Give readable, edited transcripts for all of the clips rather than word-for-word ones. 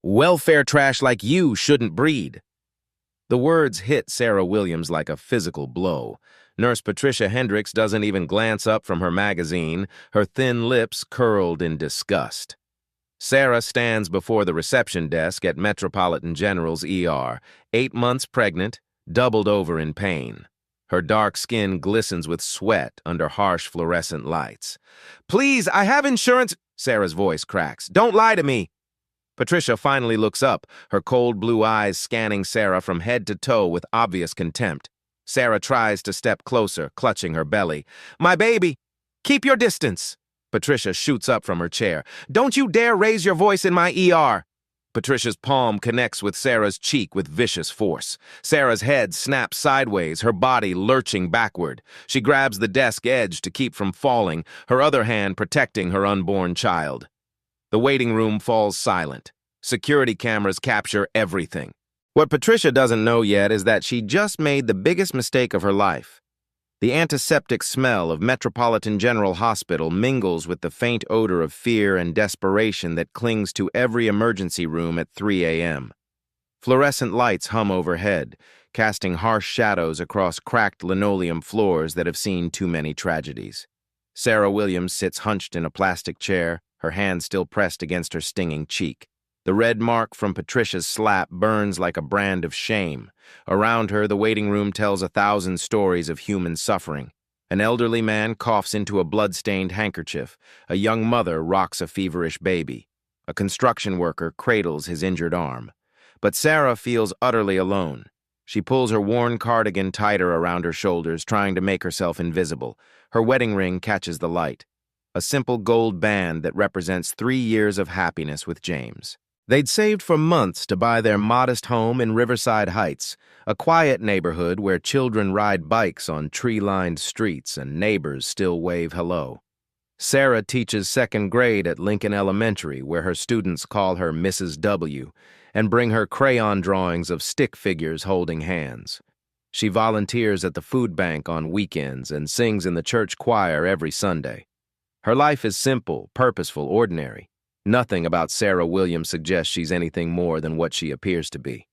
Welfare trash like you shouldn't breed. The words hit Sarah Williams like a physical blow. Nurse Patricia Hendricks doesn't even glance up from her magazine, her thin lips curled in disgust. Sarah stands before the reception desk at Metropolitan General's ER, 8 months pregnant, doubled over in pain. Her dark skin glistens with sweat under harsh fluorescent lights. "Please, I have insurance," Sarah's voice cracks. "Don't lie to me." Patricia finally looks up, her cold blue eyes scanning Sarah from head to toe with obvious contempt. Sarah tries to step closer, clutching her belly. "My baby, keep your distance." Patricia shoots up from her chair. "Don't you dare raise your voice in my ER." Patricia's palm connects with Sarah's cheek with vicious force. Sarah's head snaps sideways, her body lurching backward. She grabs the desk edge to keep from falling, her other hand protecting her unborn child. The waiting room falls silent. Security cameras capture everything. What Patricia doesn't know yet is that she just made the biggest mistake of her life. The antiseptic smell of Metropolitan General Hospital mingles with the faint odor of fear and desperation that clings to every emergency room at 3 a.m. Fluorescent lights hum overhead, casting harsh shadows across cracked linoleum floors that have seen too many tragedies. Sarah Williams sits hunched in a plastic chair, her hand still pressed against her stinging cheek. The red mark from Patricia's slap burns like a brand of shame. Around her, the waiting room tells 1,000 stories of human suffering. An elderly man coughs into a blood-stained handkerchief. A young mother rocks a feverish baby. A construction worker cradles his injured arm. But Sarah feels utterly alone. She pulls her worn cardigan tighter around her shoulders, trying to make herself invisible. Her wedding ring catches the light. A simple gold band that represents 3 years of happiness with James. They'd saved for months to buy their modest home in Riverside Heights, a quiet neighborhood where children ride bikes on tree-lined streets and neighbors still wave hello. Sarah teaches 2nd grade at Lincoln Elementary, where her students call her Mrs. W, and bring her crayon drawings of stick figures holding hands. She volunteers at the food bank on weekends and sings in the church choir every Sunday. Her life is simple, purposeful, ordinary. Nothing about Sarah Williams suggests she's anything more than what she appears to be.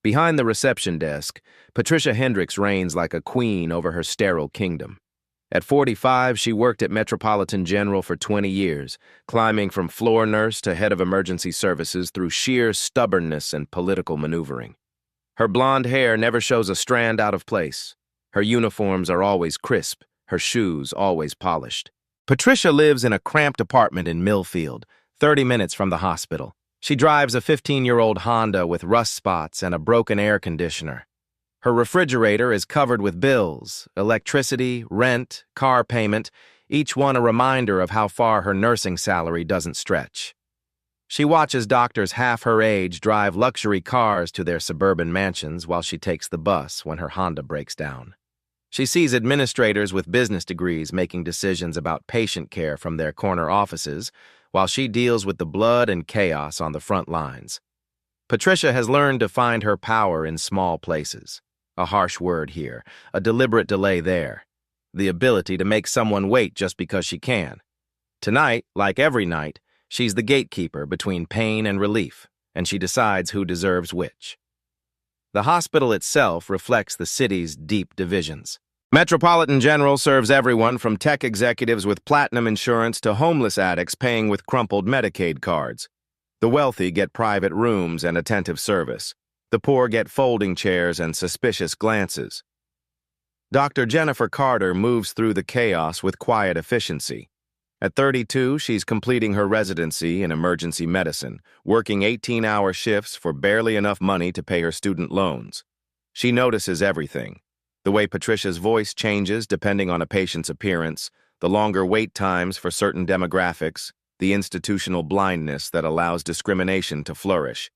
Behind the reception desk, Patricia Hendricks reigns like a queen over her sterile kingdom. At 45, she worked at Metropolitan General for 20 years, climbing from floor nurse to head of emergency services through sheer stubbornness and political maneuvering. Her blonde hair never shows a strand out of place. Her uniforms are always crisp, her shoes always polished. Patricia lives in a cramped apartment in Millfield, 30 minutes from the hospital. She drives a 15-year-old Honda with rust spots and a broken air conditioner. Her refrigerator is covered with bills, electricity, rent, car payment, each one a reminder of how far her nursing salary doesn't stretch. She watches doctors half her age drive luxury cars to their suburban mansions while she takes the bus when her Honda breaks down. She sees administrators with business degrees making decisions about patient care from their corner offices, while she deals with the blood and chaos on the front lines. Patricia has learned to find her power in small places. A harsh word here, a deliberate delay there. The ability to make someone wait just because she can. Tonight, like every night, she's the gatekeeper between pain and relief, and she decides who deserves which. The hospital itself reflects the city's deep divisions. Metropolitan General serves everyone from tech executives with platinum insurance to homeless addicts paying with crumpled Medicaid cards. The wealthy get private rooms and attentive service. The poor get folding chairs and suspicious glances. Dr. Jennifer Carter moves through the chaos with quiet efficiency. At 32, she's completing her residency in emergency medicine, working 18-hour shifts for barely enough money to pay her student loans. She notices everything. The way Patricia's voice changes depending on a patient's appearance, the longer wait times for certain demographics, the institutional blindness that allows discrimination to flourish.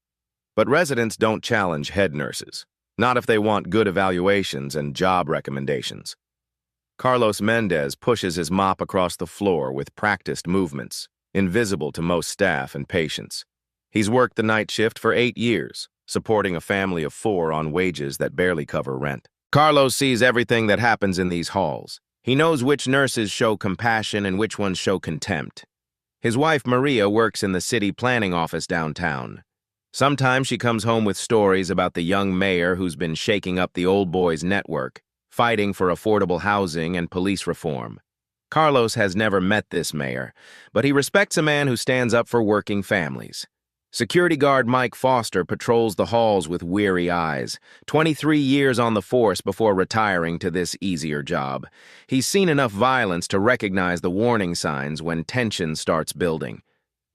But residents don't challenge head nurses, not if they want good evaluations and job recommendations. Carlos Mendez pushes his mop across the floor with practiced movements, invisible to most staff and patients. He's worked the night shift for 8 years, supporting a family of 4 on wages that barely cover rent. Carlos sees everything that happens in these halls. He knows which nurses show compassion and which ones show contempt. His wife, Maria, works in the city planning office downtown. Sometimes she comes home with stories about the young mayor who's been shaking up the old boys' network, fighting for affordable housing and police reform. Carlos has never met this mayor, but he respects a man who stands up for working families. Security guard Mike Foster patrols the halls with weary eyes, 23 years on the force before retiring to this easier job. He's seen enough violence to recognize the warning signs when tension starts building.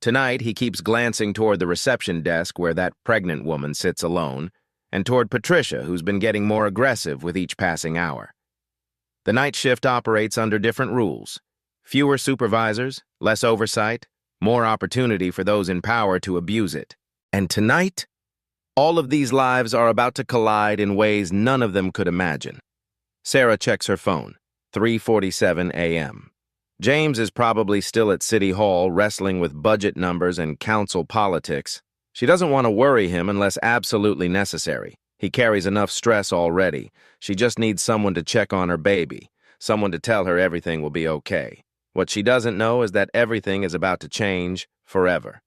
Tonight, he keeps glancing toward the reception desk where that pregnant woman sits alone, and toward Patricia, who's been getting more aggressive with each passing hour. The night shift operates under different rules. Fewer supervisors, less oversight, more opportunity for those in power to abuse it. And tonight, all of these lives are about to collide in ways none of them could imagine. Sarah checks her phone, 3:47 a.m. James is probably still at City Hall wrestling with budget numbers and council politics. She doesn't want to worry him unless absolutely necessary. He carries enough stress already. She just needs someone to check on her baby, someone to tell her everything will be okay. What she doesn't know is that everything is about to change forever.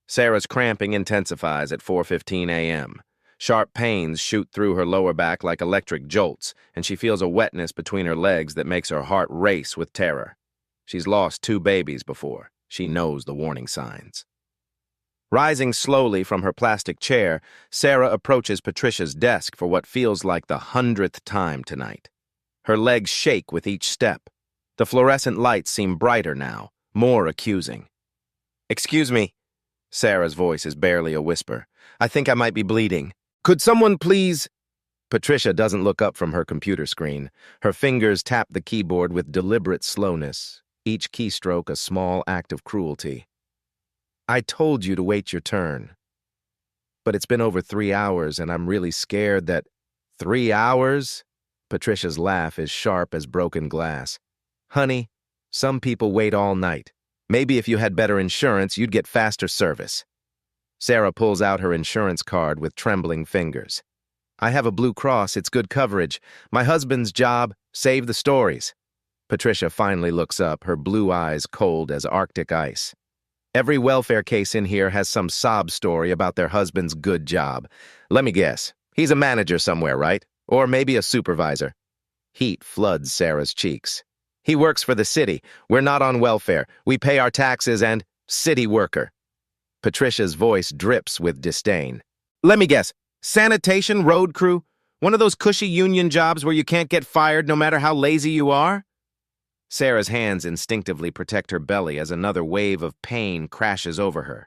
Sarah's cramping intensifies at 4:15 a.m. Sharp pains shoot through her lower back like electric jolts, and she feels a wetness between her legs that makes her heart race with terror. She's lost 2 babies before. She knows the warning signs. Rising slowly from her plastic chair, Sarah approaches Patricia's desk for what feels like the 100th time tonight. Her legs shake with each step. The fluorescent lights seem brighter now, more accusing. "Excuse me." Sarah's voice is barely a whisper. "I think I might be bleeding. Could someone please—" Patricia doesn't look up from her computer screen. Her fingers tap the keyboard with deliberate slowness, each keystroke a small act of cruelty. "I told you to wait your turn. But it's been over 3 hours, and I'm really scared that—" 3 hours? Patricia's laugh is sharp as broken glass. "Honey, some people wait all night. Maybe if you had better insurance, you'd get faster service." Sarah pulls out her insurance card with trembling fingers. "I have a Blue Cross, it's good coverage. My husband's job, save the stories." Patricia finally looks up, her blue eyes cold as Arctic ice. Every welfare case in here has some sob story about their husband's good job. Let me guess, he's a manager somewhere, right? Or maybe a supervisor. Heat floods Sarah's cheeks. "He works for the city. We're not on welfare. We pay our taxes and city worker." Patricia's voice drips with disdain. "Let me guess, sanitation, road crew? One of those cushy union jobs where you can't get fired no matter how lazy you are?" Sarah's hands instinctively protect her belly as another wave of pain crashes over her.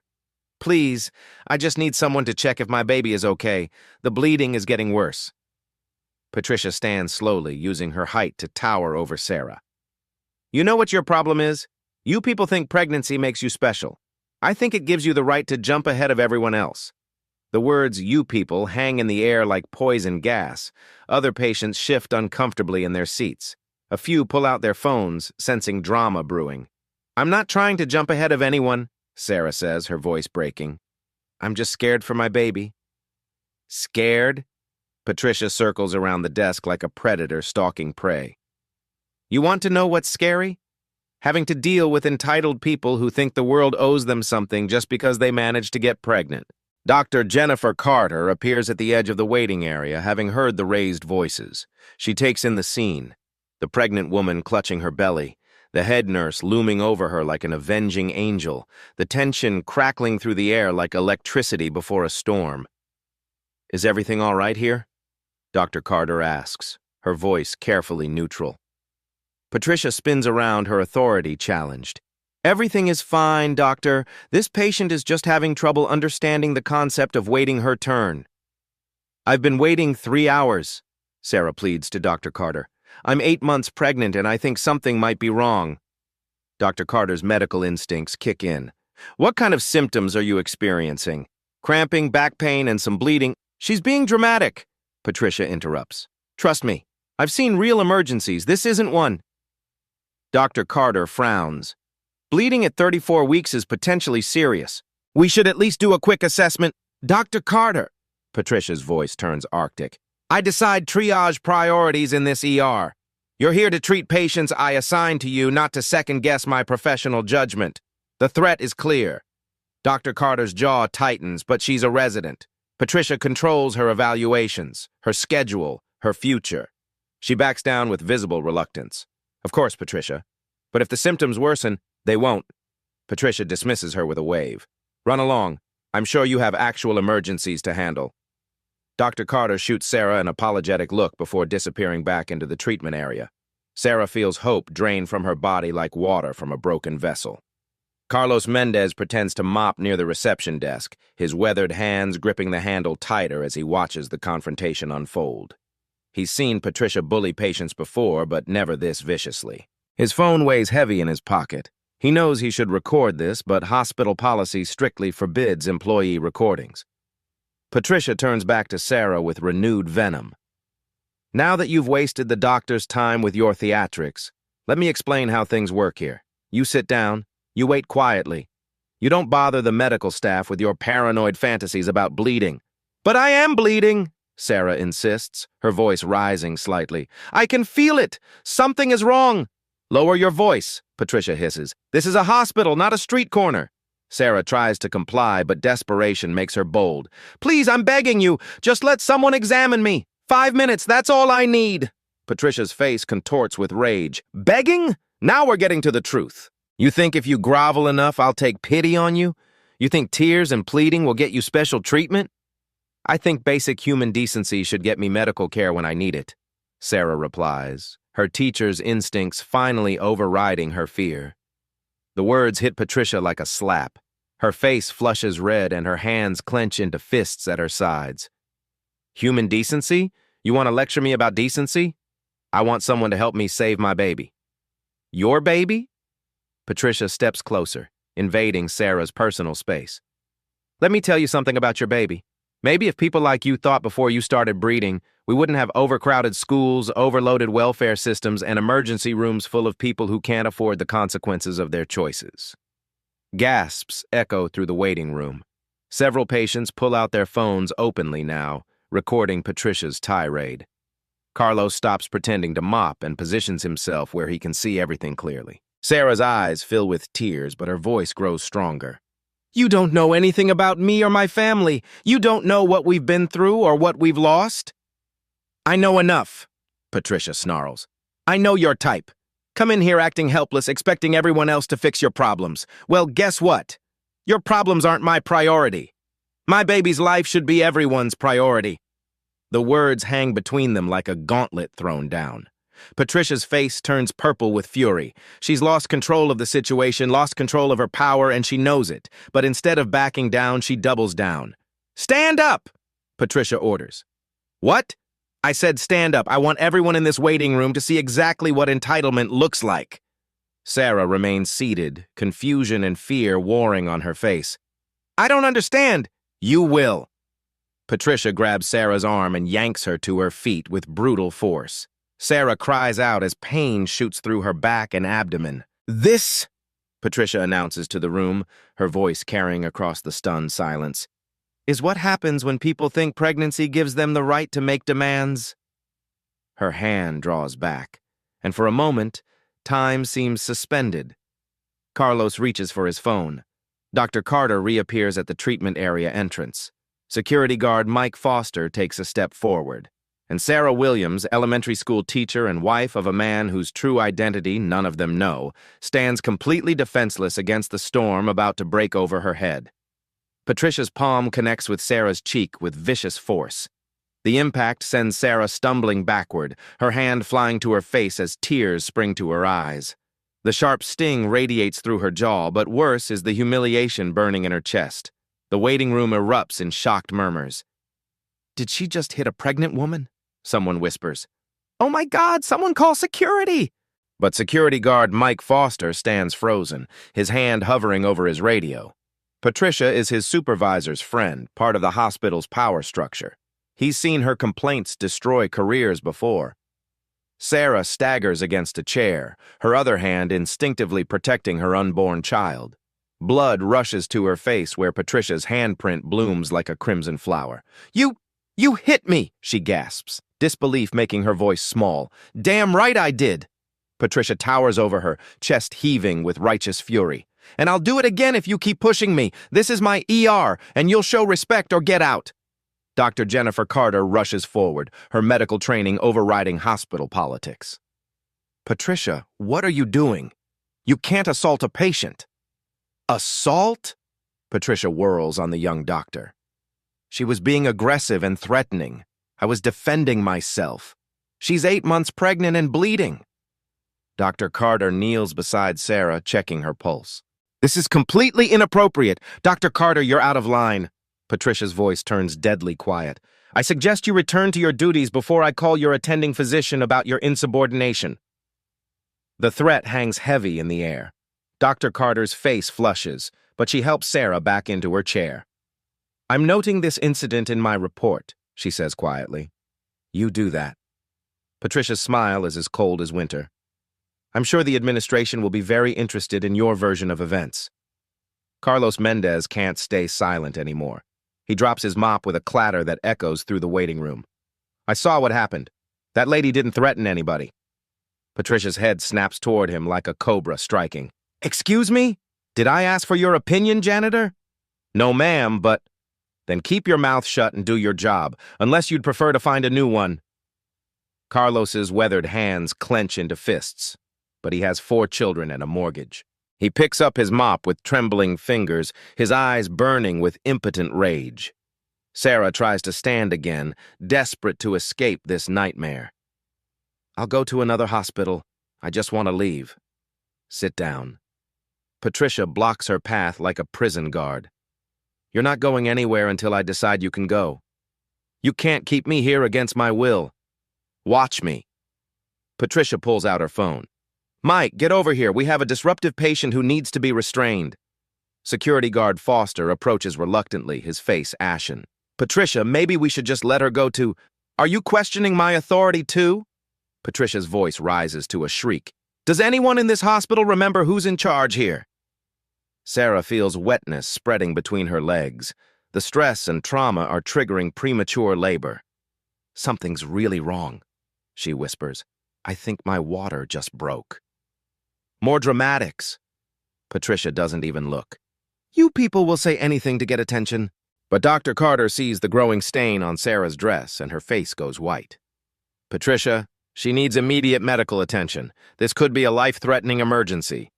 "Please, I just need someone to check if my baby is okay. The bleeding is getting worse." Patricia stands slowly, using her height to tower over Sarah. "You know what your problem is? You people think pregnancy makes you special. I think it gives you the right to jump ahead of everyone else." The words "you people" hang in the air like poison gas. Other patients shift uncomfortably in their seats. A few pull out their phones, sensing drama brewing. "I'm not trying to jump ahead of anyone," Sarah says, her voice breaking. "I'm just scared for my baby." "Scared?" Patricia circles around the desk like a predator stalking prey. "You want to know what's scary? Having to deal with entitled people who think the world owes them something just because they managed to get pregnant." Dr. Jennifer Carter appears at the edge of the waiting area, having heard the raised voices. She takes in the scene. The pregnant woman clutching her belly, the head nurse looming over her like an avenging angel, the tension crackling through the air like electricity before a storm. "Is everything all right here?" Dr. Carter asks, her voice carefully neutral. Patricia spins around, her authority challenged. "Everything is fine, doctor. This patient is just having trouble understanding the concept of waiting her turn." "I've been waiting 3 hours," Sarah pleads to Dr. Carter. "I'm 8 months pregnant and I think something might be wrong." Dr. Carter's medical instincts kick in. "What kind of symptoms are you experiencing? Cramping, back pain, and some bleeding?" "She's being dramatic," Patricia interrupts. "Trust me, I've seen real emergencies. This isn't one." Dr. Carter frowns. "Bleeding at 34 weeks is potentially serious. We should at least do a quick assessment." "Dr. Carter," Patricia's voice turns Arctic, "I decide triage priorities in this ER. You're here to treat patients I assign to you, not to second-guess my professional judgment." The threat is clear. Dr. Carter's jaw tightens, but she's a resident. Patricia controls her evaluations, her schedule, her future. She backs down with visible reluctance. Of course, Patricia. But if the symptoms worsen, they won't. Patricia dismisses her with a wave. Run along. I'm sure you have actual emergencies to handle. Dr. Carter shoots Sarah an apologetic look before disappearing back into the treatment area. Sarah feels hope drain from her body like water from a broken vessel. Carlos Mendez pretends to mop near the reception desk, his weathered hands gripping the handle tighter as he watches the confrontation unfold. He's seen Patricia bully patients before, but never this viciously. His phone weighs heavy in his pocket. He knows he should record this, but hospital policy strictly forbids employee recordings. Patricia turns back to Sarah with renewed venom. Now that you've wasted the doctor's time with your theatrics, let me explain how things work here. You sit down. You wait quietly. You don't bother the medical staff with your paranoid fantasies about bleeding. But I am bleeding, Sarah insists, her voice rising slightly. I can feel it. Something is wrong. Lower your voice, Patricia hisses. This is a hospital, not a street corner. Sarah tries to comply, but desperation makes her bold. Please, I'm begging you. Just let someone examine me. 5 minutes, that's all I need. Patricia's face contorts with rage. Begging? Now we're getting to the truth. You think if you grovel enough, I'll take pity on you? You think tears and pleading will get you special treatment? I think basic human decency should get me medical care when I need it, Sarah replies, her teacher's instincts finally overriding her fear. The words hit Patricia like a slap. Her face flushes red and her hands clench into fists at her sides. Human decency? You want to lecture me about decency? I want someone to help me save my baby. Your baby? Patricia steps closer, invading Sarah's personal space. Let me tell you something about your baby. Maybe if people like you thought before you started breeding, we wouldn't have overcrowded schools, overloaded welfare systems, and emergency rooms full of people who can't afford the consequences of their choices. Gasps echo through the waiting room. Several patients pull out their phones openly now, recording Patricia's tirade. Carlos stops pretending to mop and positions himself where he can see everything clearly. Sarah's eyes fill with tears, but her voice grows stronger. You don't know anything about me or my family. You don't know what we've been through or what we've lost. I know enough, Patricia snarls. I know your type. Come in here acting helpless, expecting everyone else to fix your problems. Well, guess what? Your problems aren't my priority. My baby's life should be everyone's priority. The words hang between them like a gauntlet thrown down. Patricia's face turns purple with fury. She's lost control of the situation, lost control of her power, and she knows it. But instead of backing down, she doubles down. Stand up, Patricia orders. What? I said stand up. I want everyone in this waiting room to see exactly what entitlement looks like. Sarah remains seated, confusion and fear warring on her face. I don't understand. You will. Patricia grabs Sarah's arm and yanks her to her feet with brutal force. Sarah cries out as pain shoots through her back and abdomen. This, Patricia announces to the room, her voice carrying across the stunned silence, is what happens when people think pregnancy gives them the right to make demands. Her hand draws back, and for a moment, time seems suspended. Carlos reaches for his phone. Dr. Carter reappears at the treatment area entrance. Security guard Mike Foster takes a step forward. And Sarah Williams, elementary school teacher and wife of a man whose true identity none of them know, stands completely defenseless against the storm about to break over her head. Patricia's palm connects with Sarah's cheek with vicious force. The impact sends Sarah stumbling backward, her hand flying to her face as tears spring to her eyes. The sharp sting radiates through her jaw, but worse is the humiliation burning in her chest. The waiting room erupts in shocked murmurs. Did she just hit a pregnant woman? Someone whispers. Oh my God, someone call security! But security guard Mike Foster stands frozen, his hand hovering over his radio. Patricia is his supervisor's friend, part of the hospital's power structure. He's seen her complaints destroy careers before. Sarah staggers against a chair, her other hand instinctively protecting her unborn child. Blood rushes to her face where Patricia's handprint blooms like a crimson flower. You hit me, she gasps, disbelief making her voice small. Damn right I did. Patricia towers over her, chest heaving with righteous fury. And I'll do it again if you keep pushing me. This is my ER, and you'll show respect or get out. Dr. Jennifer Carter rushes forward, her medical training overriding hospital politics. Patricia, what are you doing? You can't assault a patient. Assault? Patricia whirls on the young doctor. She was being aggressive and threatening. I was defending myself. She's 8 months pregnant and bleeding. Dr. Carter kneels beside Sarah, checking her pulse. This is completely inappropriate. Dr. Carter, you're out of line. Patricia's voice turns deadly quiet. I suggest you return to your duties before I call your attending physician about your insubordination. The threat hangs heavy in the air. Dr. Carter's face flushes, but she helps Sarah back into her chair. I'm noting this incident in my report, she says quietly. You do that. Patricia's smile is as cold as winter. I'm sure the administration will be very interested in your version of events. Carlos Mendez can't stay silent anymore. He drops his mop with a clatter that echoes through the waiting room. I saw what happened. That lady didn't threaten anybody. Patricia's head snaps toward him like a cobra striking. Excuse me? Did I ask for your opinion, janitor? No, ma'am, but... Then keep your mouth shut and do your job, unless you'd prefer to find a new one. Carlos's weathered hands clench into fists, but he has 4 children and a mortgage. He picks up his mop with trembling fingers, his eyes burning with impotent rage. Sarah tries to stand again, desperate to escape this nightmare. I'll go to another hospital. I just want to leave. Sit down. Patricia blocks her path like a prison guard. You're not going anywhere until I decide you can go. You can't keep me here against my will. Watch me. Patricia pulls out her phone. Mike, get over here. We have a disruptive patient who needs to be restrained. Security guard Foster approaches reluctantly, his face ashen. Patricia, maybe we should just let her go to... Are you questioning my authority too? Patricia's voice rises to a shriek. Does anyone in this hospital remember who's in charge here? Sarah feels wetness spreading between her legs. The stress and trauma are triggering premature labor. Something's really wrong, she whispers. I think my water just broke. More dramatics. Patricia doesn't even look. You people will say anything to get attention. But Dr. Carter sees the growing stain on Sarah's dress and her face goes white. Patricia, she needs immediate medical attention. This could be a life-threatening emergency.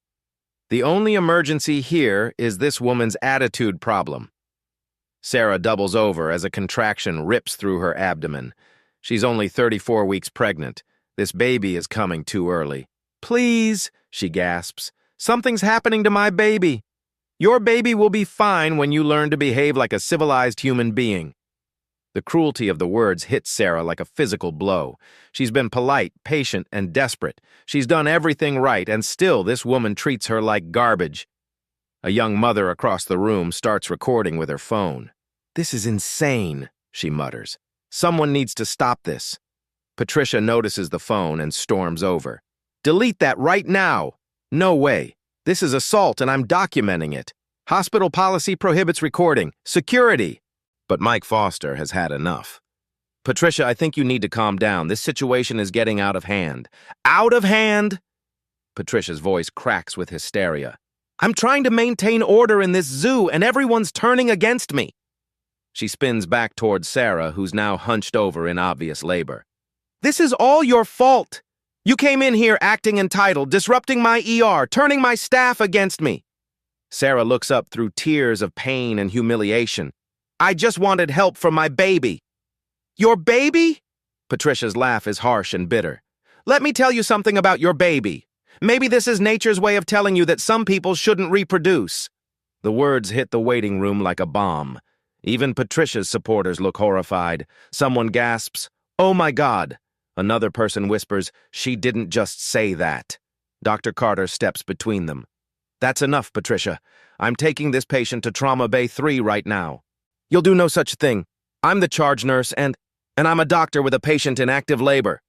The only emergency here is this woman's attitude problem. Sarah doubles over as a contraction rips through her abdomen. She's only 34 weeks pregnant. This baby is coming too early. Please, she gasps. Something's happening to my baby. Your baby will be fine when you learn to behave like a civilized human being. The cruelty of the words hits Sarah like a physical blow. She's been polite, patient, and desperate. She's done everything right, and still this woman treats her like garbage. A young mother across the room starts recording with her phone. This is insane, she mutters. Someone needs to stop this. Patricia notices the phone and storms over. Delete that right now. No way. This is assault and I'm documenting it. Hospital policy prohibits recording. Security. But Mike Foster has had enough. Patricia, I think you need to calm down. This situation is getting out of hand. Out of hand? Patricia's voice cracks with hysteria. I'm trying to maintain order in this zoo and everyone's turning against me. She spins back towards Sarah, who's now hunched over in obvious labor. This is all your fault. You came in here acting entitled, disrupting my ER, turning my staff against me. Sarah looks up through tears of pain and humiliation. I just wanted help from my baby. Your baby? Patricia's laugh is harsh and bitter. Let me tell you something about your baby. Maybe this is nature's way of telling you that some people shouldn't reproduce. The words hit the waiting room like a bomb. Even Patricia's supporters look horrified. Someone gasps, "Oh my God." Another person whispers, "She didn't just say that." Dr. Carter steps between them. That's enough, Patricia. I'm taking this patient to Trauma Bay 3 right now. You'll do no such thing. I'm the charge nurse and I'm a doctor with a patient in active labor.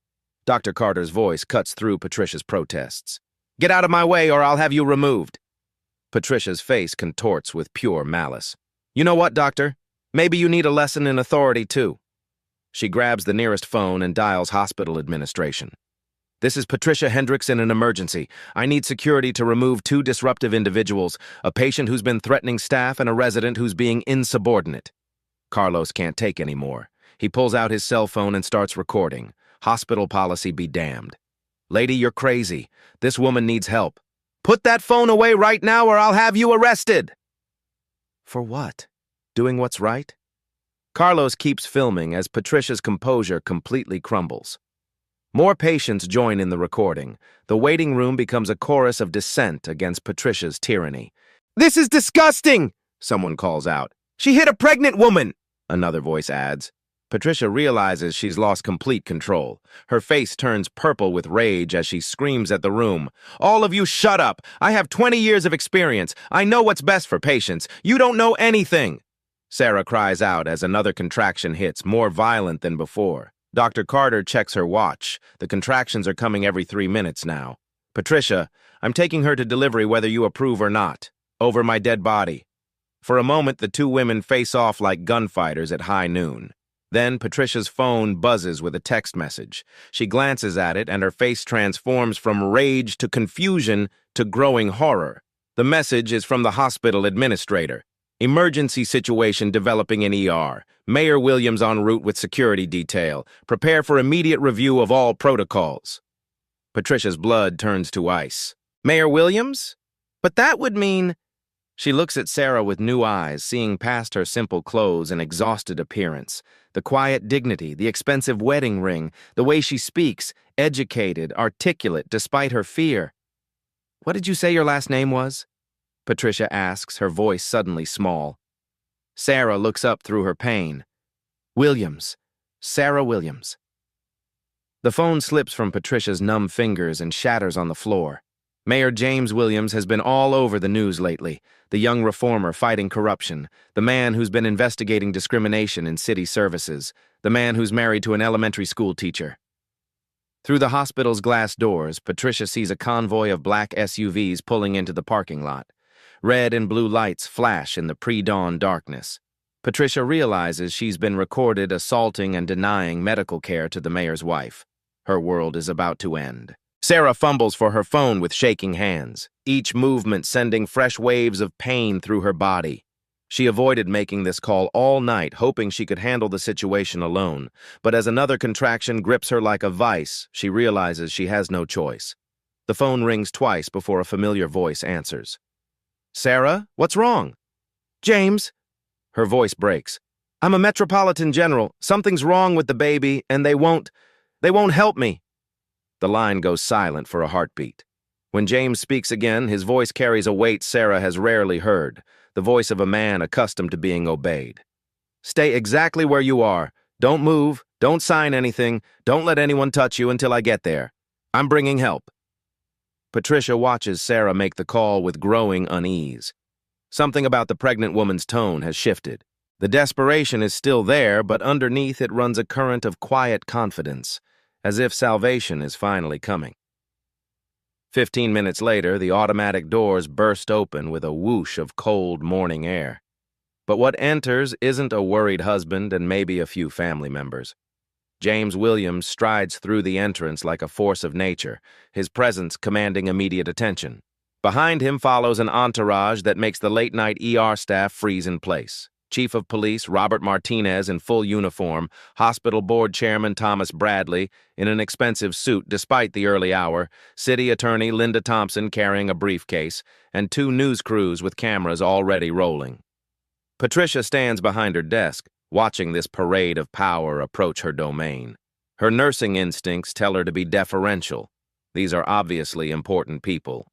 Dr. Carter's voice cuts through Patricia's protests. Get out of my way or I'll have you removed. Patricia's face contorts with pure malice. You know what, doctor? Maybe you need a lesson in authority too. She grabs the nearest phone and dials hospital administration. This is Patricia Hendricks in an emergency. I need security to remove two disruptive individuals, a patient who's been threatening staff and a resident who's being insubordinate. Carlos can't take any more. He pulls out his cell phone and starts recording. Hospital policy be damned. Lady, you're crazy. This woman needs help. Put that phone away right now or I'll have you arrested. For what? Doing what's right? Carlos keeps filming as Patricia's composure completely crumbles. More patients join in the recording. The waiting room becomes a chorus of dissent against Patricia's tyranny. This is disgusting, someone calls out. She hit a pregnant woman, another voice adds. Patricia realizes she's lost complete control. Her face turns purple with rage as she screams at the room. All of you shut up! I have 20 years of experience. I know what's best for patients. You don't know anything! Sarah cries out as another contraction hits, more violent than before. Dr. Carter checks her watch. The contractions are coming every 3 minutes now. Patricia, I'm taking her to delivery whether you approve or not. Over my dead body. For a moment, the two women face off like gunfighters at high noon. Then Patricia's phone buzzes with a text message. She glances at it and her face transforms from rage to confusion to growing horror. The message is from the hospital administrator. Emergency situation developing in ER. Mayor Williams en route with security detail. Prepare for immediate review of all protocols. Patricia's blood turns to ice. Mayor Williams? But that would mean... She looks at Sarah with new eyes, seeing past her simple clothes and exhausted appearance. The quiet dignity, the expensive wedding ring, the way she speaks, educated, articulate, despite her fear. What did you say your last name was? Patricia asks, her voice suddenly small. Sarah looks up through her pain. Williams. Sarah Williams. The phone slips from Patricia's numb fingers and shatters on the floor. Mayor James Williams has been all over the news lately. The young reformer fighting corruption, the man who's been investigating discrimination in city services, the man who's married to an elementary school teacher. Through the hospital's glass doors, Patricia sees a convoy of black SUVs pulling into the parking lot. Red and blue lights flash in the pre-dawn darkness. Patricia realizes she's been recorded assaulting and denying medical care to the mayor's wife. Her world is about to end. Sarah fumbles for her phone with shaking hands, each movement sending fresh waves of pain through her body. She avoided making this call all night, hoping she could handle the situation alone. But as another contraction grips her like a vice, she realizes she has no choice. The phone rings twice before a familiar voice answers. Sarah, what's wrong? James. Her voice breaks. I'm a metropolitan general. Something's wrong with the baby, and they won't help me. The line goes silent for a heartbeat. When James speaks again, his voice carries a weight Sarah has rarely heard, the voice of a man accustomed to being obeyed. Stay exactly where you are. Don't move. Don't sign anything. Don't let anyone touch you until I get there. I'm bringing help. Patricia watches Sarah make the call with growing unease. Something about the pregnant woman's tone has shifted. The desperation is still there, but underneath it runs a current of quiet confidence, as if salvation is finally coming. 15 minutes later, the automatic doors burst open with a whoosh of cold morning air. But what enters isn't a worried husband and maybe a few family members. James Williams strides through the entrance like a force of nature, his presence commanding immediate attention. Behind him follows an entourage that makes the late-night ER staff freeze in place. Chief of Police Robert Martinez in full uniform, Hospital Board Chairman Thomas Bradley in an expensive suit despite the early hour, City Attorney Linda Thompson carrying a briefcase, and two news crews with cameras already rolling. Patricia stands behind her desk, watching this parade of power approach her domain. Her nursing instincts tell her to be deferential. These are obviously important people.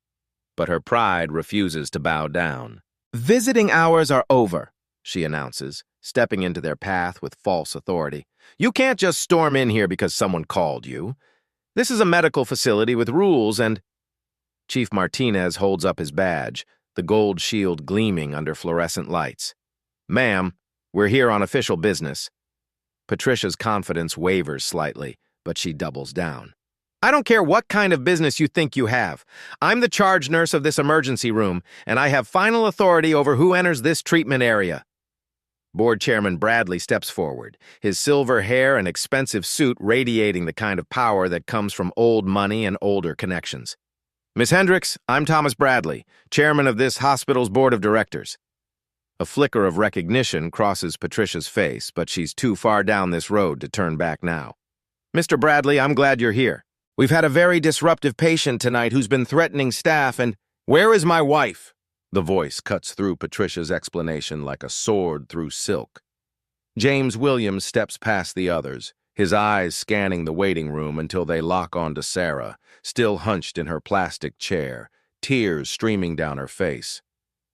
But her pride refuses to bow down. Visiting hours are over, she announces, stepping into their path with false authority. You can't just storm in here because someone called you. This is a medical facility with rules and... Chief Martinez holds up his badge, the gold shield gleaming under fluorescent lights. Ma'am, we're here on official business. Patricia's confidence wavers slightly, but she doubles down. I don't care what kind of business you think you have. I'm the charge nurse of this emergency room, and I have final authority over who enters this treatment area. Board Chairman Bradley steps forward, his silver hair and expensive suit radiating the kind of power that comes from old money and older connections. Miss Hendricks, I'm Thomas Bradley, chairman of this hospital's board of directors. A flicker of recognition crosses Patricia's face, but she's too far down this road to turn back now. Mr. Bradley, I'm glad you're here. We've had a very disruptive patient tonight who's been threatening staff and— Where is my wife? The voice cuts through Patricia's explanation like a sword through silk. James Williams steps past the others, his eyes scanning the waiting room until they lock onto Sarah, still hunched in her plastic chair, tears streaming down her face.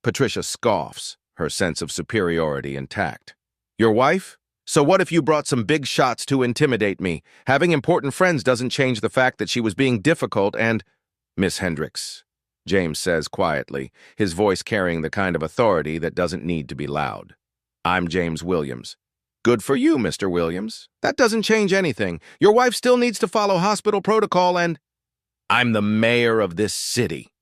Patricia scoffs, her sense of superiority intact. Your wife? So what if you brought some big shots to intimidate me? Having important friends doesn't change the fact that she was being difficult and— Miss Hendricks, James says quietly, his voice carrying the kind of authority that doesn't need to be loud. I'm James Williams. Good for you, Mr. Williams. That doesn't change anything. Your wife still needs to follow hospital protocol and— I'm the mayor of this city.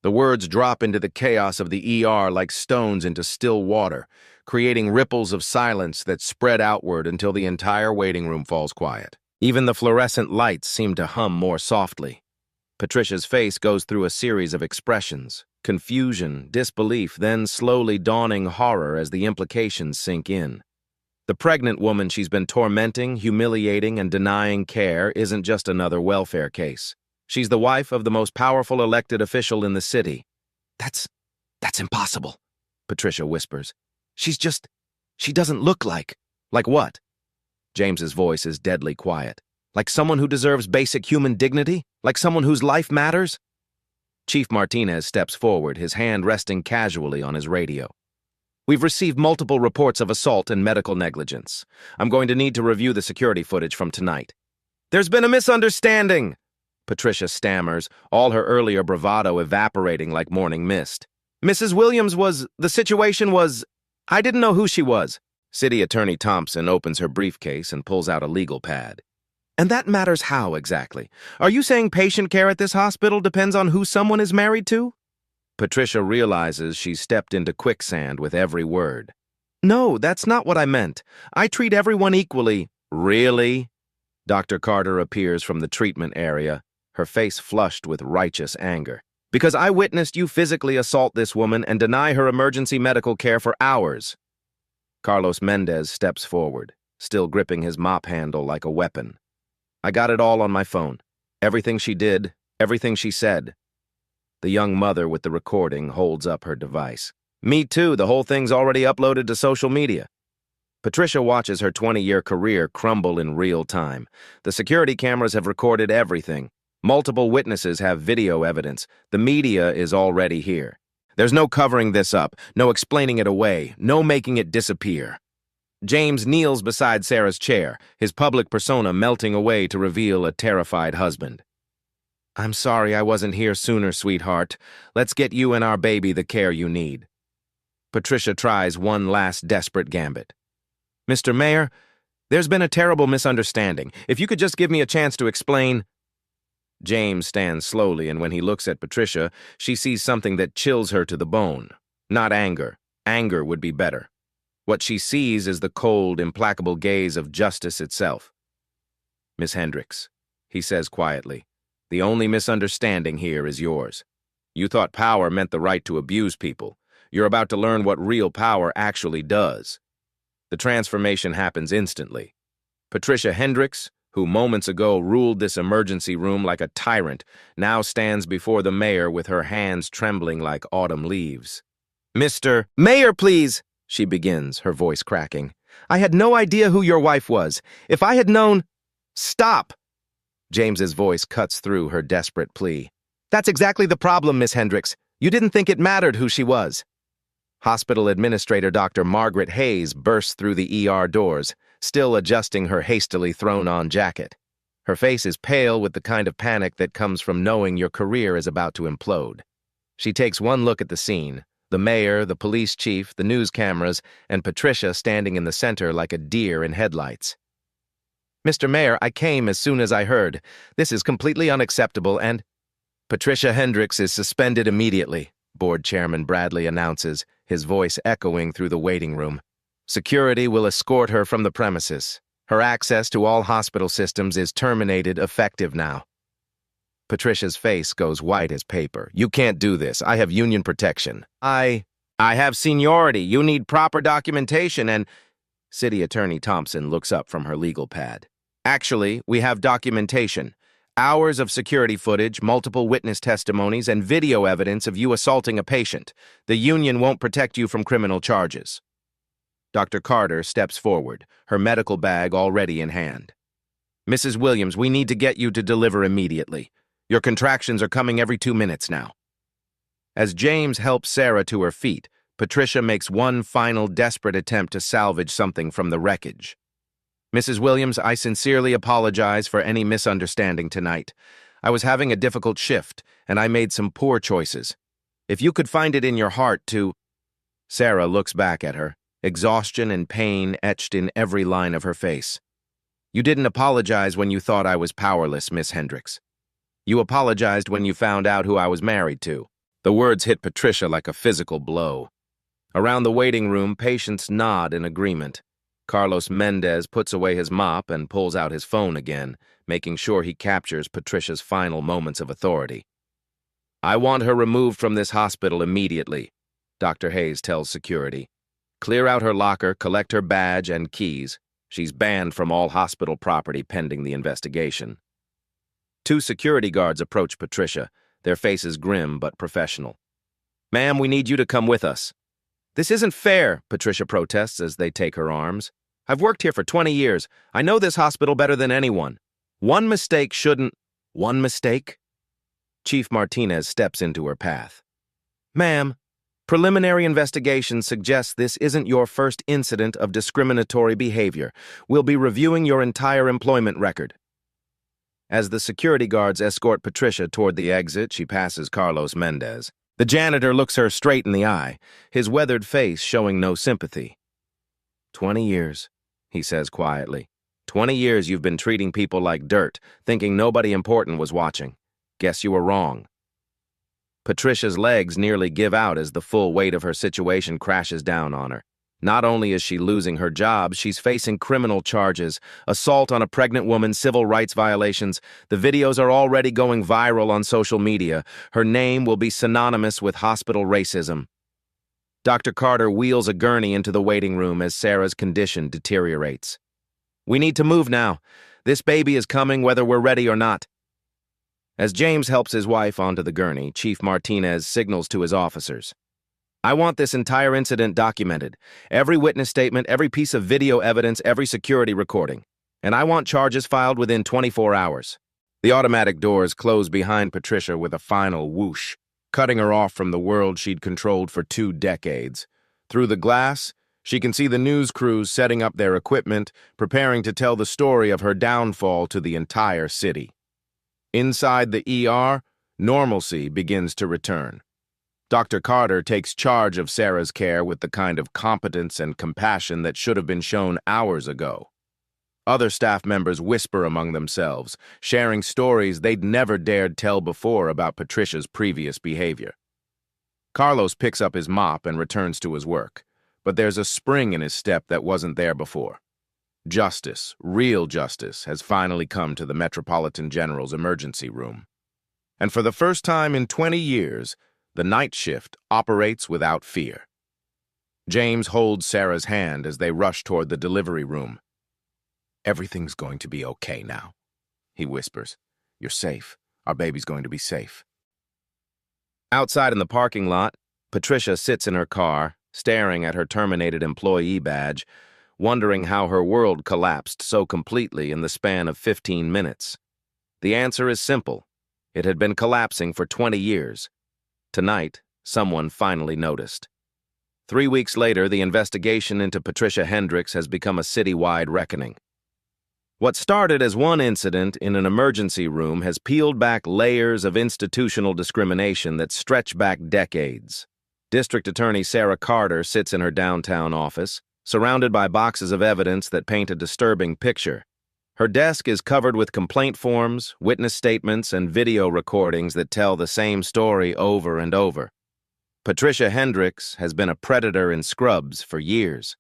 The words drop into the chaos of the ER like stones into still water, creating ripples of silence that spread outward until the entire waiting room falls quiet. Even the fluorescent lights seem to hum more softly. Patricia's face goes through a series of expressions, confusion, disbelief, then slowly dawning horror as the implications sink in. The pregnant woman she's been tormenting, humiliating, and denying care isn't just another welfare case. She's the wife of the most powerful elected official in the city. That's impossible, Patricia whispers. She doesn't look like— Like what? James's voice is deadly quiet. Like someone who deserves basic human dignity? Like someone whose life matters? Chief Martinez steps forward, his hand resting casually on his radio. We've received multiple reports of assault and medical negligence. I'm going to need to review the security footage from tonight. There's been a misunderstanding, Patricia stammers, all her earlier bravado evaporating like morning mist. Mrs. Williams the situation was— I didn't know who she was. City Attorney Thompson opens her briefcase and pulls out a legal pad. And that matters how exactly? Are you saying patient care at this hospital depends on who someone is married to? Patricia realizes she's stepped into quicksand with every word. No, that's not what I meant. I treat everyone equally. Really? Dr. Carter appears from the treatment area, her face flushed with righteous anger. Because I witnessed you physically assault this woman and deny her emergency medical care for hours. Carlos Mendez steps forward, still gripping his mop handle like a weapon. I got it all on my phone. Everything she did, everything she said. The young mother with the recording holds up her device. Me too, the whole thing's already uploaded to social media. Patricia watches her 20-year career crumble in real time. The security cameras have recorded everything. Multiple witnesses have video evidence. The media is already here. There's no covering this up, no explaining it away, no making it disappear. James kneels beside Sarah's chair, his public persona melting away to reveal a terrified husband. I'm sorry I wasn't here sooner, sweetheart. Let's get you and our baby the care you need. Patricia tries one last desperate gambit. Mr. Mayor, there's been a terrible misunderstanding. If you could just give me a chance to explain. James stands slowly, and when he looks at Patricia, she sees something that chills her to the bone. Not anger. Anger would be better. What she sees is the cold, implacable gaze of justice itself. Miss Hendricks, he says quietly, the only misunderstanding here is yours. You thought power meant the right to abuse people. You're about to learn what real power actually does. The transformation happens instantly. Patricia Hendricks, who moments ago ruled this emergency room like a tyrant, now stands before the mayor with her hands trembling like autumn leaves. Mr. Mayor, please! She begins, her voice cracking. I had no idea who your wife was. If I had known— Stop! James's voice cuts through her desperate plea. That's exactly the problem, Miss Hendricks. You didn't think it mattered who she was. Hospital Administrator Dr. Margaret Hayes bursts through the ER doors, still adjusting her hastily thrown-on jacket. Her face is pale with the kind of panic that comes from knowing your career is about to implode. She takes one look at the scene, the mayor, the police chief, the news cameras, and Patricia standing in the center like a deer in headlights. Mr. Mayor, I came as soon as I heard. This is completely unacceptable and— Patricia Hendricks is suspended immediately, Board Chairman Bradley announces, his voice echoing through the waiting room. Security will escort her from the premises. Her access to all hospital systems is terminated effective now. Patricia's face goes white as paper. You can't do this. I have union protection. I have seniority. You need proper documentation and... City Attorney Thompson looks up from her legal pad. Actually, we have documentation. Hours of security footage, multiple witness testimonies, and video evidence of you assaulting a patient. The union won't protect you from criminal charges. Dr. Carter steps forward, her medical bag already in hand. Mrs. Williams, we need to get you to deliver immediately. Your contractions are coming every 2 minutes now. As James helps Sarah to her feet, Patricia makes one final desperate attempt to salvage something from the wreckage. Mrs. Williams, I sincerely apologize for any misunderstanding tonight. I was having a difficult shift, and I made some poor choices. If you could find it in your heart to... Sarah looks back at her, exhaustion and pain etched in every line of her face. You didn't apologize when you thought I was powerless, Miss Hendricks. You apologized when you found out who I was married to. The words hit Patricia like a physical blow. Around the waiting room, patients nod in agreement. Carlos Mendez puts away his mop and pulls out his phone again, making sure he captures Patricia's final moments of authority. I want her removed from this hospital immediately, Dr. Hayes tells security. Clear out her locker, collect her badge and keys. She's banned from all hospital property pending the investigation. 2 security guards approach Patricia, their faces grim but professional. Ma'am, we need you to come with us. This isn't fair, Patricia protests as they take her arms. I've worked here for 20 years. I know this hospital better than anyone. One mistake shouldn't... One mistake? Chief Martinez steps into her path. Ma'am, preliminary investigation suggests this isn't your first incident of discriminatory behavior. We'll be reviewing your entire employment record. As the security guards escort Patricia toward the exit, she passes Carlos Mendez. The janitor looks her straight in the eye, his weathered face showing no sympathy. 20 years, he says quietly. 20 years you've been treating people like dirt, thinking nobody important was watching. Guess you were wrong. Patricia's legs nearly give out as the full weight of her situation crashes down on her. Not only is she losing her job, she's facing criminal charges, assault on a pregnant woman, civil rights violations. The videos are already going viral on social media. Her name will be synonymous with hospital racism. Dr. Carter wheels a gurney into the waiting room as Sarah's condition deteriorates. We need to move now. This baby is coming whether we're ready or not. As James helps his wife onto the gurney, Chief Martinez signals to his officers. I want this entire incident documented. Every witness statement, every piece of video evidence, every security recording. And I want charges filed within 24 hours. The automatic doors close behind Patricia with a final whoosh, cutting her off from the world she'd controlled for 2 decades. Through the glass, she can see the news crews setting up their equipment, preparing to tell the story of her downfall to the entire city. Inside the ER, normalcy begins to return. Dr. Carter takes charge of Sarah's care with the kind of competence and compassion that should have been shown hours ago. Other staff members whisper among themselves, sharing stories they'd never dared tell before about Patricia's previous behavior. Carlos picks up his mop and returns to his work, but there's a spring in his step that wasn't there before. Justice, real justice, has finally come to the Metropolitan General's emergency room. And for the first time in 20 years, the night shift operates without fear. James holds Sarah's hand as they rush toward the delivery room. Everything's going to be okay now, he whispers. You're safe. Our baby's going to be safe. Outside in the parking lot, Patricia sits in her car, staring at her terminated employee badge, wondering how her world collapsed so completely in the span of 15 minutes. The answer is simple. It had been collapsing for 20 years. Tonight, someone finally noticed. 3 weeks later, the investigation into Patricia Hendricks has become a citywide reckoning. What started as one incident in an emergency room has peeled back layers of institutional discrimination that stretch back decades. District Attorney Sarah Carter sits in her downtown office, surrounded by boxes of evidence that paint a disturbing picture. Her desk is covered with complaint forms, witness statements, and video recordings that tell the same story over and over. Patricia Hendricks has been a predator in scrubs for years.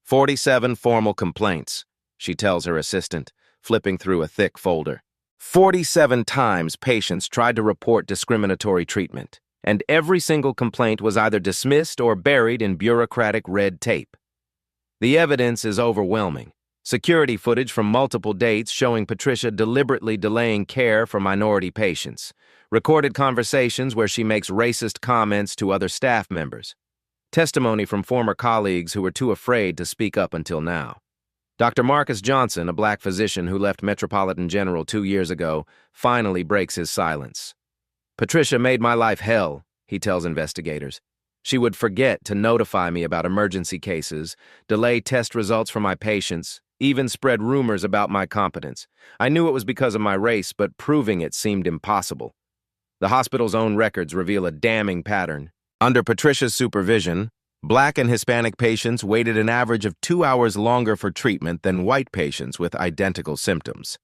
47 formal complaints, she tells her assistant, flipping through a thick folder. 47 times patients tried to report discriminatory treatment, and every single complaint was either dismissed or buried in bureaucratic red tape. The evidence is overwhelming. Security footage from multiple dates showing Patricia deliberately delaying care for minority patients. Recorded conversations where she makes racist comments to other staff members. Testimony from former colleagues who were too afraid to speak up until now. Dr. Marcus Johnson, a black physician who left Metropolitan General 2 years ago, finally breaks his silence. Patricia made my life hell, he tells investigators. She would forget to notify me about emergency cases, delay test results for my patients, even spread rumors about my competence. I knew it was because of my race, but proving it seemed impossible. The hospital's own records reveal a damning pattern. Under Patricia's supervision, Black and Hispanic patients waited an average of 2 hours longer for treatment than white patients with identical symptoms.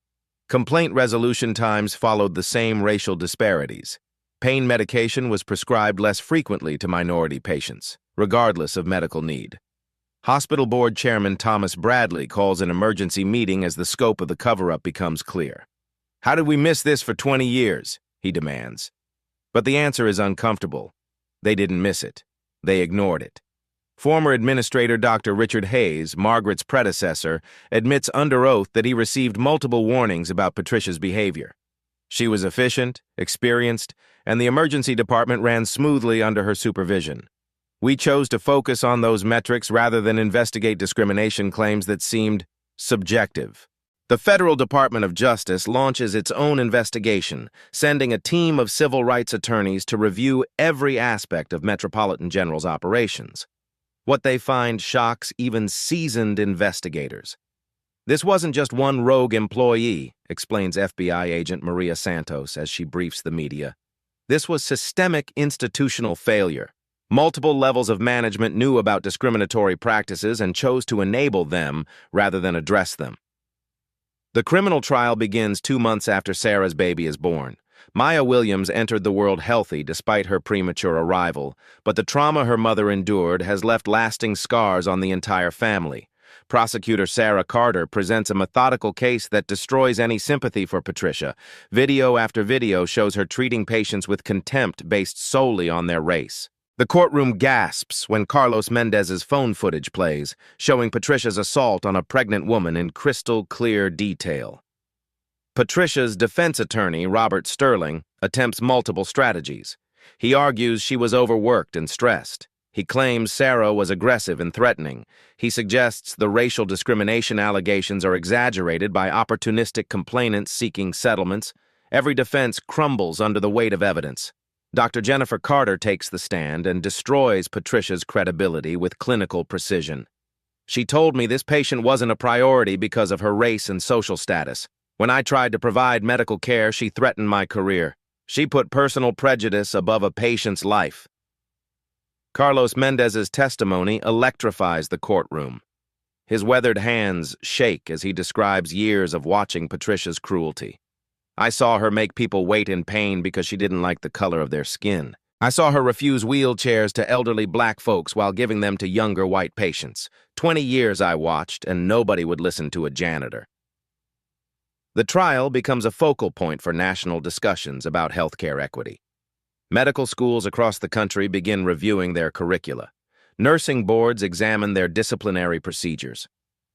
Complaint resolution times followed the same racial disparities. Pain medication was prescribed less frequently to minority patients, regardless of medical need. Hospital Board Chairman Thomas Bradley calls an emergency meeting as the scope of the cover-up becomes clear. "How did we miss this for 20 years?" he demands. But the answer is uncomfortable. They didn't miss it. They ignored it. Former Administrator Dr. Richard Hayes, Margaret's predecessor, admits under oath that he received multiple warnings about Patricia's behavior. She was efficient, experienced, and the emergency department ran smoothly under her supervision. We chose to focus on those metrics rather than investigate discrimination claims that seemed subjective. The Federal Department of Justice launches its own investigation, sending a team of civil rights attorneys to review every aspect of Metropolitan General's operations. What they find shocks even seasoned investigators. "This wasn't just one rogue employee," explains FBI agent Maria Santos as she briefs the media. "This was systemic institutional failure. Multiple levels of management knew about discriminatory practices and chose to enable them rather than address them." The criminal trial begins 2 months after Sarah's baby is born. Maya Williams entered the world healthy despite her premature arrival, but the trauma her mother endured has left lasting scars on the entire family. Prosecutor Sarah Carter presents a methodical case that destroys any sympathy for Patricia. Video after video shows her treating patients with contempt based solely on their race. The courtroom gasps when Carlos Mendez's phone footage plays, showing Patricia's assault on a pregnant woman in crystal clear detail. Patricia's defense attorney, Robert Sterling, attempts multiple strategies. He argues she was overworked and stressed. He claims Sarah was aggressive and threatening. He suggests the racial discrimination allegations are exaggerated by opportunistic complainants seeking settlements. Every defense crumbles under the weight of evidence. Dr. Jennifer Carter takes the stand and destroys Patricia's credibility with clinical precision. "She told me this patient wasn't a priority because of her race and social status. When I tried to provide medical care, she threatened my career. She put personal prejudice above a patient's life." Carlos Mendez's testimony electrifies the courtroom. His weathered hands shake as he describes years of watching Patricia's cruelty. "I saw her make people wait in pain because she didn't like the color of their skin. I saw her refuse wheelchairs to elderly black folks while giving them to younger white patients. 20 years I watched, and nobody would listen to a janitor." The trial becomes a focal point for national discussions about healthcare equity. Medical schools across the country begin reviewing their curricula. Nursing boards examine their disciplinary procedures.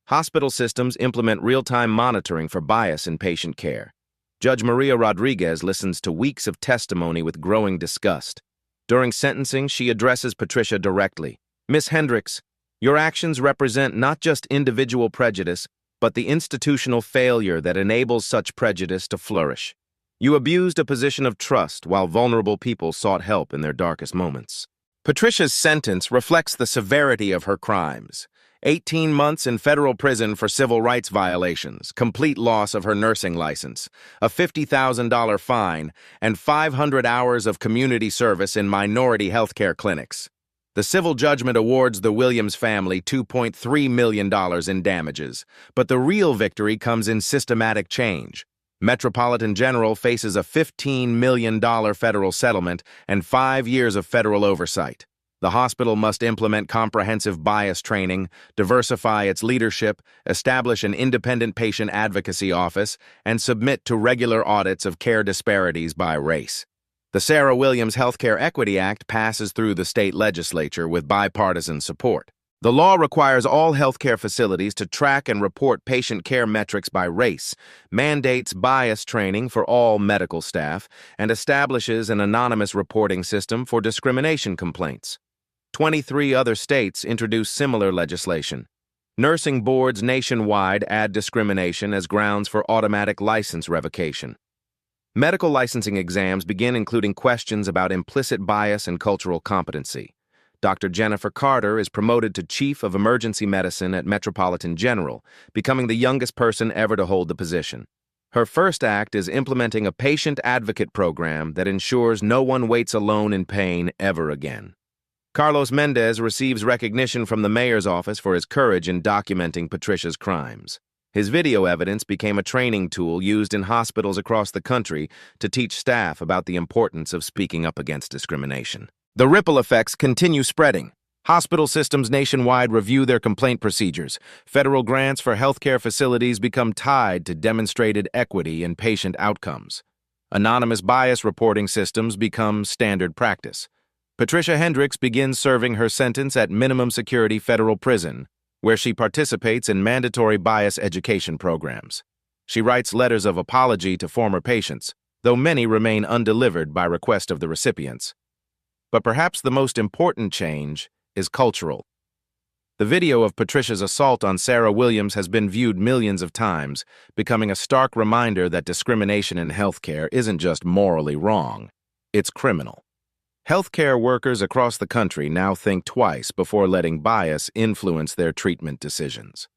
Hospital systems implement real-time monitoring for bias in patient care. Judge Maria Rodriguez listens to weeks of testimony with growing disgust. During sentencing, she addresses Patricia directly. "Miss Hendricks, your actions represent not just individual prejudice, but the institutional failure that enables such prejudice to flourish. You abused a position of trust while vulnerable people sought help in their darkest moments." Patricia's sentence reflects the severity of her crimes. 18 months in federal prison for civil rights violations, complete loss of her nursing license, a $50,000 fine, and 500 hours of community service in minority healthcare clinics. The civil judgment awards the Williams family $2.3 million in damages, but the real victory comes in systematic change. Metropolitan General faces a $15 million federal settlement and 5 years of federal oversight. The hospital must implement comprehensive bias training, diversify its leadership, establish an independent patient advocacy office, and submit to regular audits of care disparities by race. The Sarah Williams Healthcare Equity Act passes through the state legislature with bipartisan support. The law requires all healthcare facilities to track and report patient care metrics by race, mandates bias training for all medical staff, and establishes an anonymous reporting system for discrimination complaints. 23 other states introduce similar legislation. Nursing boards nationwide add discrimination as grounds for automatic license revocation. Medical licensing exams begin including questions about implicit bias and cultural competency. Dr. Jennifer Carter is promoted to Chief of Emergency Medicine at Metropolitan General, becoming the youngest person ever to hold the position. Her first act is implementing a patient advocate program that ensures no one waits alone in pain ever again. Carlos Mendez receives recognition from the mayor's office for his courage in documenting Patricia's crimes. His video evidence became a training tool used in hospitals across the country to teach staff about the importance of speaking up against discrimination. The ripple effects continue spreading. Hospital systems nationwide review their complaint procedures. Federal grants for healthcare facilities become tied to demonstrated equity in patient outcomes. Anonymous bias reporting systems become standard practice. Patricia Hendricks begins serving her sentence at minimum security federal prison, where she participates in mandatory bias education programs. She writes letters of apology to former patients, though many remain undelivered by request of the recipients. But perhaps the most important change is cultural. The video of Patricia's assault on Sarah Williams has been viewed millions of times, becoming a stark reminder that discrimination in healthcare isn't just morally wrong, it's criminal. Healthcare workers across the country now think twice before letting bias influence their treatment decisions.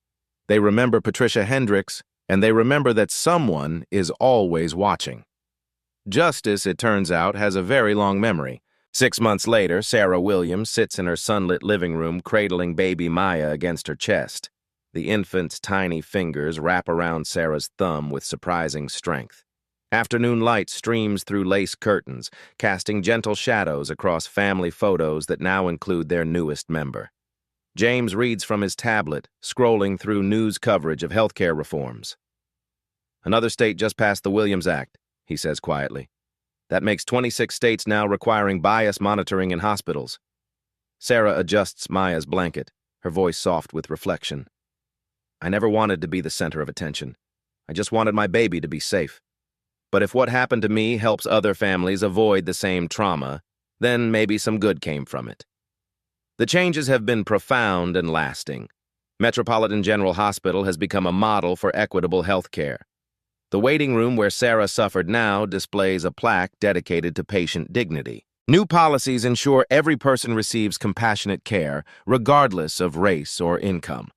They remember Patricia Hendricks, and they remember that someone is always watching. Justice, it turns out, has a very long memory. 6 months later, Sarah Williams sits in her sunlit living room cradling baby Maya against her chest. The infant's tiny fingers wrap around Sarah's thumb with surprising strength. Afternoon light streams through lace curtains, casting gentle shadows across family photos that now include their newest member. James reads from his tablet, scrolling through news coverage of healthcare reforms. "Another state just passed the Williams Act," he says quietly. "That makes 26 states now requiring bias monitoring in hospitals." Sarah adjusts Maya's blanket, her voice soft with reflection. "I never wanted to be the center of attention. I just wanted my baby to be safe. But if what happened to me helps other families avoid the same trauma, then maybe some good came from it." The changes have been profound and lasting. Metropolitan General Hospital has become a model for equitable health care. The waiting room where Sarah suffered now displays a plaque dedicated to patient dignity. New policies ensure every person receives compassionate care, regardless of race or income.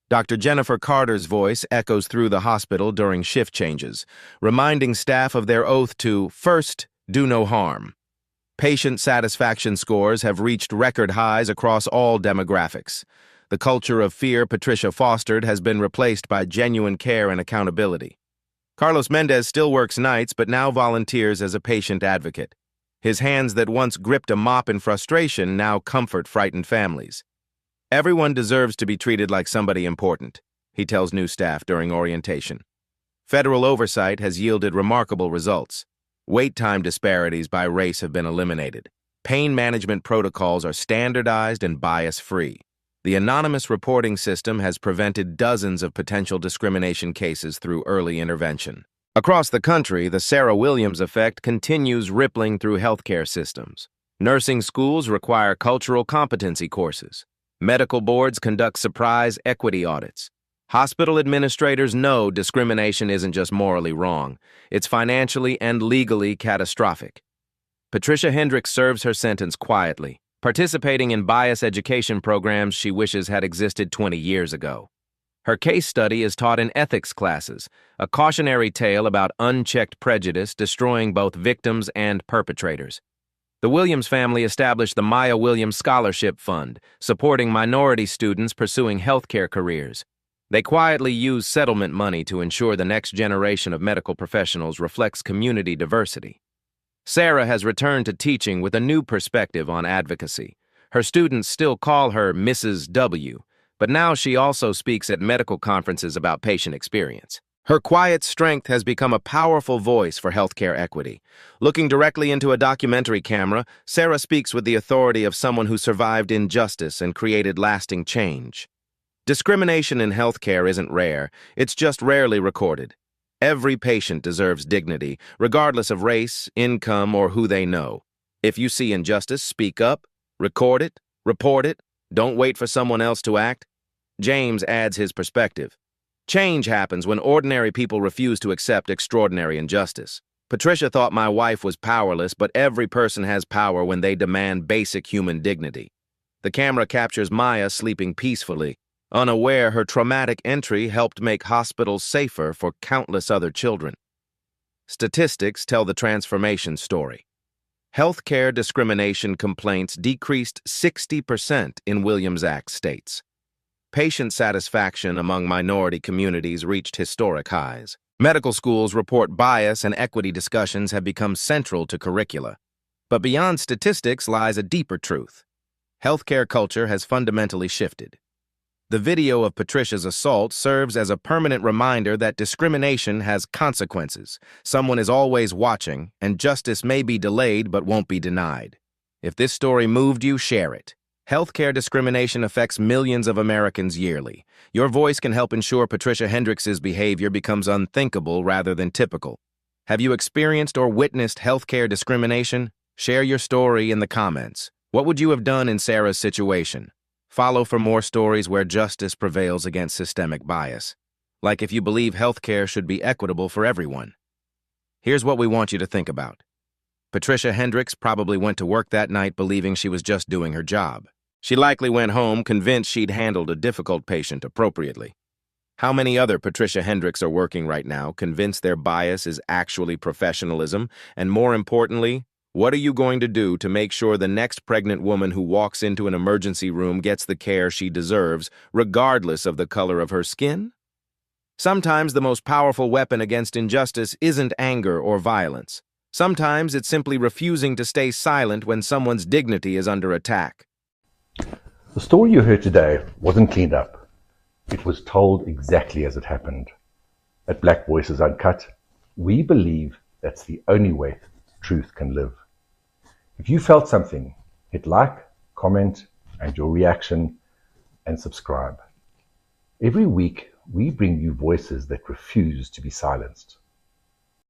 Dr. Jennifer Carter's voice echoes through the hospital during shift changes, reminding staff of their oath to, first, do no harm. Patient satisfaction scores have reached record highs across all demographics. The culture of fear Patricia fostered has been replaced by genuine care and accountability. Carlos Mendez still works nights, but now volunteers as a patient advocate. His hands that once gripped a mop in frustration now comfort frightened families. "Everyone deserves to be treated like somebody important," he tells new staff during orientation. Federal oversight has yielded remarkable results. Wait time disparities by race have been eliminated. Pain management protocols are standardized and bias-free. The anonymous reporting system has prevented dozens of potential discrimination cases through early intervention. Across the country, the Sarah Williams effect continues rippling through healthcare systems. Nursing schools require cultural competency courses. Medical boards conduct surprise equity audits. Hospital administrators know discrimination isn't just morally wrong, it's financially and legally catastrophic. Patricia Hendricks serves her sentence quietly, participating in bias education programs she wishes had existed 20 years ago. Her case study is taught in ethics classes, a cautionary tale about unchecked prejudice destroying both victims and perpetrators. The Williams family established the Maya Williams Scholarship Fund, supporting minority students pursuing healthcare careers. They quietly use settlement money to ensure the next generation of medical professionals reflects community diversity. Sarah has returned to teaching with a new perspective on advocacy. Her students still call her Mrs. W, but now she also speaks at medical conferences about patient experience. Her quiet strength has become a powerful voice for healthcare equity. Looking directly into a documentary camera, Sarah speaks with the authority of someone who survived injustice and created lasting change. Discrimination in healthcare isn't rare, it's just rarely recorded. Every patient deserves dignity, regardless of race, income, or who they know. If you see injustice, speak up, record it, report it, don't wait for someone else to act. James adds his perspective. Change happens when ordinary people refuse to accept extraordinary injustice. Patricia thought my wife was powerless, but every person has power when they demand basic human dignity. The camera captures Maya sleeping peacefully, unaware her traumatic entry helped make hospitals safer for countless other children. Statistics tell the transformation story. Healthcare discrimination complaints decreased 60% in Williams Act states. Patient satisfaction among minority communities reached historic highs. Medical schools report bias and equity discussions have become central to curricula. But beyond statistics lies a deeper truth. Healthcare culture has fundamentally shifted. The video of Patricia's assault serves as a permanent reminder that discrimination has consequences. Someone is always watching, and justice may be delayed but won't be denied. If this story moved you, share it. Healthcare discrimination affects millions of Americans yearly. Your voice can help ensure Patricia Hendricks's behavior becomes unthinkable rather than typical. Have you experienced or witnessed healthcare discrimination? Share your story in the comments. What would you have done in Sarah's situation? Follow for more stories where justice prevails against systemic bias. Like if you believe healthcare should be equitable for everyone. Here's what we want you to think about. Patricia Hendricks probably went to work that night believing she was just doing her job. She likely went home convinced she'd handled a difficult patient appropriately. How many other Patricia Hendricks are working right now, convinced their bias is actually professionalism? And more importantly, what are you going to do to make sure the next pregnant woman who walks into an emergency room gets the care she deserves, regardless of the color of her skin? Sometimes the most powerful weapon against injustice isn't anger or violence. Sometimes it's simply refusing to stay silent when someone's dignity is under attack. The story you heard today wasn't cleaned up. It was told exactly as it happened. At Black Voices Uncut, we believe that's the only way truth can live. If you felt something, hit like, comment, and your reaction, and subscribe. Every week, we bring you voices that refuse to be silenced.